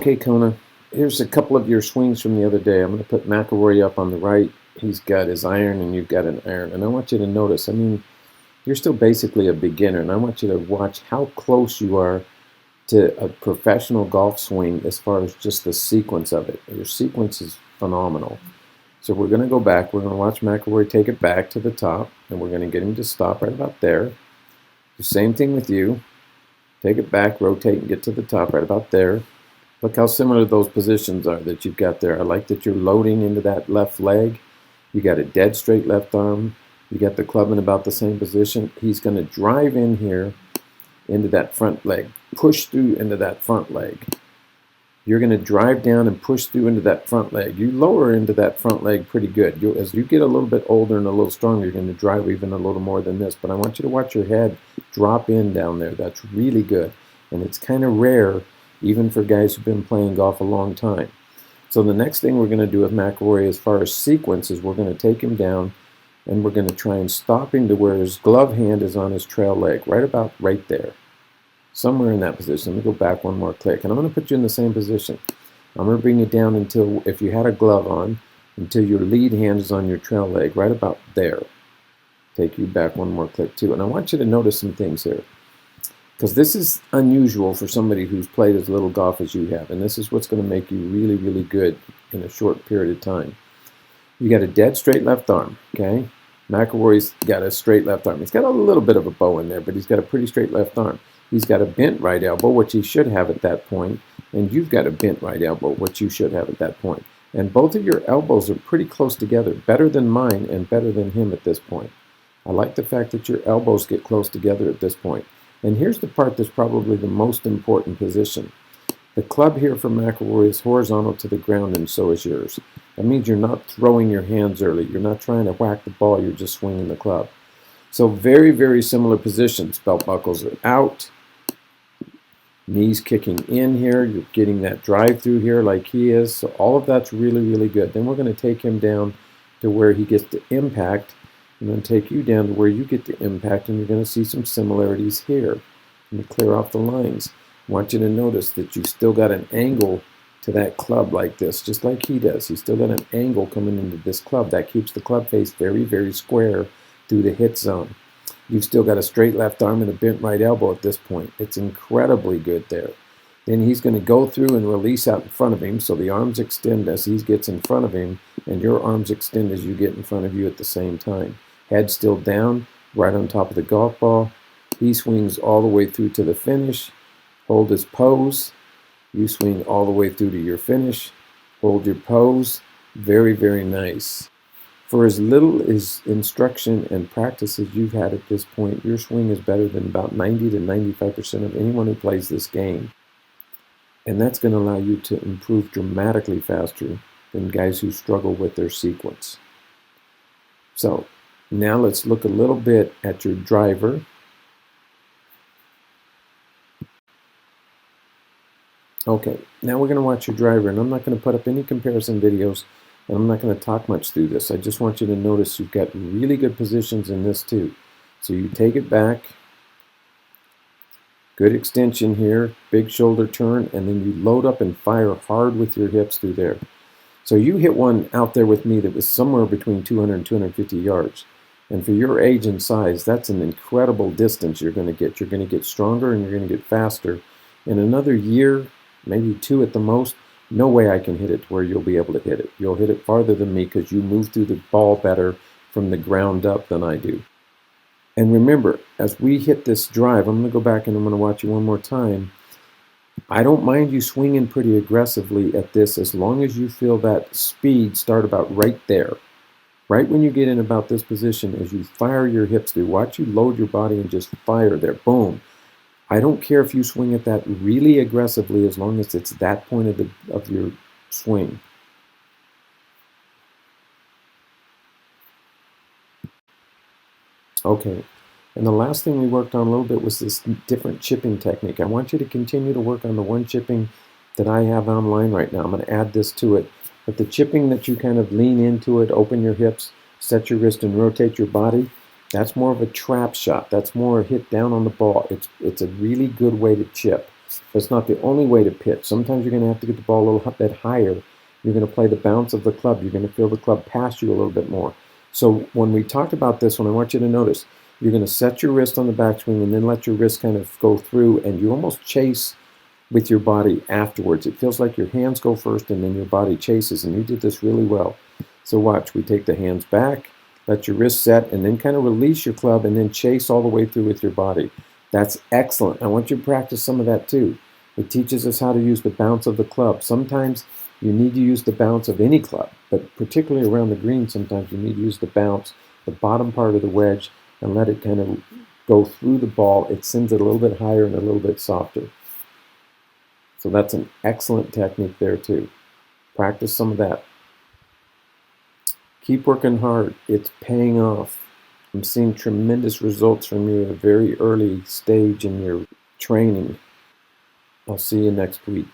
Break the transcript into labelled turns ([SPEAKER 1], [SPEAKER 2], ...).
[SPEAKER 1] Okay, Kona, here's a couple of your swings from the other day. I'm going to put McElroy up on the right. He's got his iron and you've got an iron. And I want you to notice, you're still basically a beginner, and I want you to watch how close you are to a professional golf swing as far as just the sequence of it. Your sequence is phenomenal. So we're going to go back. We're going to watch McElroy take it back to the top, and we're going to get him to stop right about there. The same thing with you. Take it back, rotate, and get to the top right about there. Look how similar those positions are that you've got there. I like that you're loading into that left leg. You got a dead straight left arm. You got the club in about the same position. He's going to drive in here into that front leg. Push through into that front leg. You're going to drive down and push through into that front leg. You lower into that front leg pretty good. As you get a little bit older and a little stronger, you're going to drive even a little more than this. But I want you to watch your head drop in down there. That's really good. And it's kind of rare, even for guys who've been playing golf a long time. So the next thing we're going to do with McElroy as far as sequence is we're going to take him down and we're going to try and stop him to where his glove hand is on his trail leg, right about right there. Somewhere in that position. Let me go back one more click. And I'm going to put you in the same position. I'm going to bring you down until, if you had a glove on, until your lead hand is on your trail leg, right about there. Take you back one more click too. And I want you to notice some things here, because this is unusual for somebody who's played as little golf as you have, and this is what's going to make you really, really good in a short period of time. You got a dead straight left arm, okay? McElroy's got a straight left arm. He's got a little bit of a bow in there, but he's got a pretty straight left arm. He's got a bent right elbow, which he should have at that point, and you've got a bent right elbow, which you should have at that point. And both of your elbows are pretty close together, better than mine and better than him at this point. I like the fact that your elbows get close together at this point. And here's the part that's probably the most important position. The club here for McElroy is horizontal to the ground, and so is yours. That means you're not throwing your hands early. You're not trying to whack the ball. You're just swinging the club. So very, very similar positions. Belt buckles are out. Knees kicking in here. You're getting that drive through here like he is. So all of that's really, really good. Then we're going to take him down to where he gets to impact. I'm going to take you down to where you get to impact, and you're going to see some similarities here. Let me clear off the lines. I want you to notice that you still got an angle to that club like this, just like he does. He's still got an angle coming into this club. That keeps the club face very, very square through the hit zone. You've still got a straight left arm and a bent right elbow at this point. It's incredibly good there. Then he's going to go through and release out in front of him, so the arms extend as he gets in front of him, and your arms extend as you get in front of you at the same time. Head still down, right on top of the golf ball. He swings all the way through to the finish. Hold his pose. You swing all the way through to your finish. Hold your pose. Very, very nice. For as little as instruction and practice as you've had at this point, your swing is better than about 90 to 95% of anyone who plays this game. And that's going to allow you to improve dramatically faster than guys who struggle with their sequence. So now let's look a little bit at your driver. Okay, now we're going to watch your driver, and I'm not going to put up any comparison videos, and I'm not going to talk much through this. I just want you to notice you've got really good positions in this too. So you take it back, good extension here, big shoulder turn, and then you load up and fire hard with your hips through there. So you hit one out there with me that was somewhere between 200 and 250 yards. And for your age and size, that's an incredible distance you're going to get. You're going to get stronger and you're going to get faster. In another year, maybe 2 at the most, no way I can hit it to where you'll be able to hit it. You'll hit it farther than me because you move through the ball better from the ground up than I do. And remember, as we hit this drive, I'm going to go back and I'm going to watch you one more time. I don't mind you swinging pretty aggressively at this as long as you feel that speed start about right there. Right when you get in about this position, as you fire your hips through, watch you load your body and just fire there. Boom. I don't care if you swing at that really aggressively as long as it's that point of your swing. Okay, and the last thing we worked on a little bit was this different chipping technique. I want you to continue to work on the one chipping that I have online right now. I'm going to add this to it. But the chipping that you kind of lean into it, open your hips, set your wrist and rotate your body, That's more of a trap shot. That's more a hit down on the ball. It's a really good way to chip. That's not the only way to pitch. Sometimes you're going to have to get the ball a little bit higher. You're going to play the bounce of the club. You're going to feel the club pass you a little bit more. So when we talked about this one, I want you to notice you're going to set your wrist on the backswing and then let your wrist kind of go through, and you almost chase with your body afterwards. It feels like your hands go first and then your body chases, and you did this really well. So watch, we take the hands back, let your wrist set, and then kind of release your club and then chase all the way through with your body. That's excellent. I want you to practice some of that too. It teaches us how to use the bounce of the club. Sometimes you need to use the bounce of any club, but particularly around the green, sometimes you need to use the bounce, the bottom part of the wedge, and let it kind of go through the ball. It sends it a little bit higher and a little bit softer. So that's an excellent technique there too. Practice some of that. Keep working hard. It's paying off. I'm seeing tremendous results from you at a very early stage in your training. I'll see you next week.